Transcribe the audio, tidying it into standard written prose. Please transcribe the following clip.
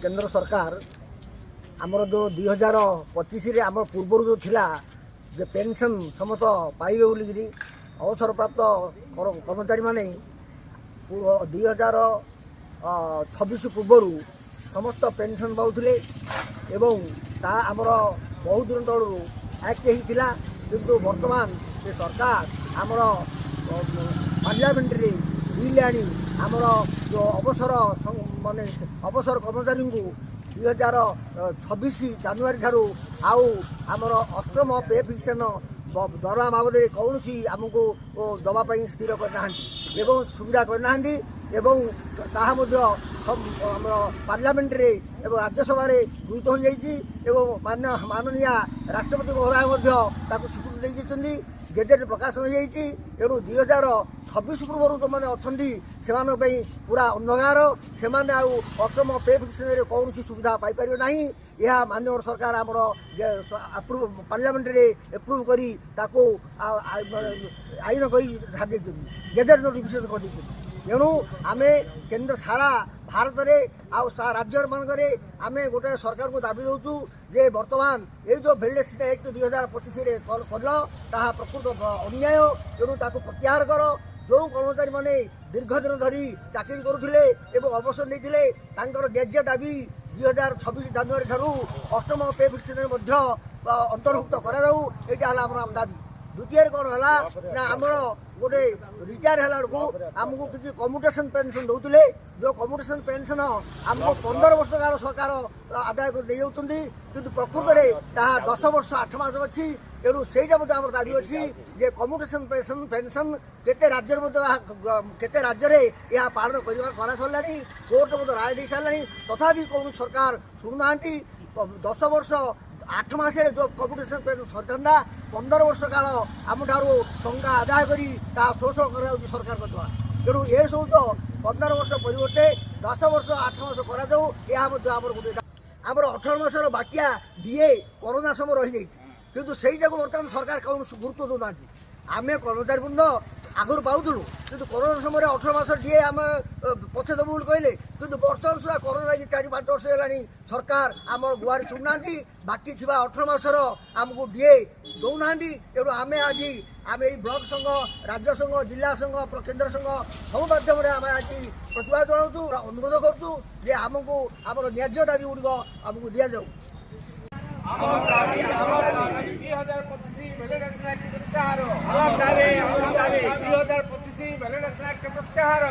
केंद्र सरकार आमर जो 2025 आम पूर्वर जो थिला जे पेंशन समस्त पाइबे बोलिकी अवसर प्राप्त कर्मचारी माने 2026 पूर्वर समस्त पेंशन पाउथिले एवं ता आमर बहुत दिन तलू एक्ट होता किंतु वर्तमान ये सरकार आमर पार्लियामेंट रे बिल आनी आमर जो अवसर माने अवसर कर्मचारी को 2026 जानुआरी ठारू आउ आमर अष्टम पे फिक्सन दरमा बाबद कौन आमको दवाई स्थिर करना एवं सुविधा करना एवं ताहा पार्लियामेंट रे एवं राज्यसभा गृहीत हो जाइए माननीय राष्ट्रपति महोदय स्वीकृति देती गेजेट प्रकाश हो जाइए एणु 2026 पूर्व जो मैंने अच्छा से पूरा अंधकार से अष्टम पे फिक्सन कौन सुविधा पाइपर ना यह माननीय सरकार आमर पार्लियामेंट रे एप्रुव करी ताको आईन कही छाड़ी गेजेट नोटिफिकेशन कर तेणु आम केन्द्र सारा भारत में राज्य मानक आम गोटे सरकार को दाबी दौचु जे वर्तमान ये जो भेल्डेसिटी एक्ट 2025 कल ता प्रकृत अन्याय तेणु ताको प्रत्याहार कर जो कर्मचारी माने दीर्घ दिन धरी चाकरी करुले एवं अवसर नहीं न्याज्य दाबी 2026 जानुआरी ठारू अष्टम पे फिक्सन अंतर्भुक्त कराऊ यहाँ दाबी द्वितीय कौन है ना आमर गोटे रिटायर है आमको किसी कम्यूटेशन पेंशन दौले जो कम्यूटेशन पेंशन आमको 15 वर्ष काल सरकार आदाय कर किंतु प्रकृत में 10 वर्ष 8 मास अच्छी तेणु से आम दाबी अच्छी जे कम्यूटेशन पेंशन केते राज्य केते राज्य यह पालन करा सरला कोर्ट राय दे सारा तथापि कौन सरकार शुणुना 10 वर्ष 8 मास जो कम्यूटेशन पेंशन सरता 15 वर्ष काल आम ठारू टंका आदाय करी शोषण कर सरकार तेणु ये सब तो 15 वर्ष परिवर्ते 10 वर्ष 8 मास कराऊ यह गोटे आमर 18 मासर बाकिया डीए कोरोना समय रही जाइए किंतु से बर्तमान सरकार कौन गुरुत्व दौना आम कर्मचारी वृंद आगुरी पाऊलु किंतु कोरोना समय 18 मास डीए आम पछे देवु कहले किंतु बर्तमान सुधा कोरोना 4-5 वर्ष है सरकार आम गुआरी शुणुना बाकी थी 18 मासर आमको डीए दौना तेणु आम आज आम यही ब्लक संघ राज्य संघ जिला संघ केन्द्र संघ सब माध्यम आम आज प्रतिवाद जनाऊँ अनुरोध करूँ जे आमको आम न्याज्य दाबी गुड़िक आमको दि जाऊ 2025 प्रत्याहार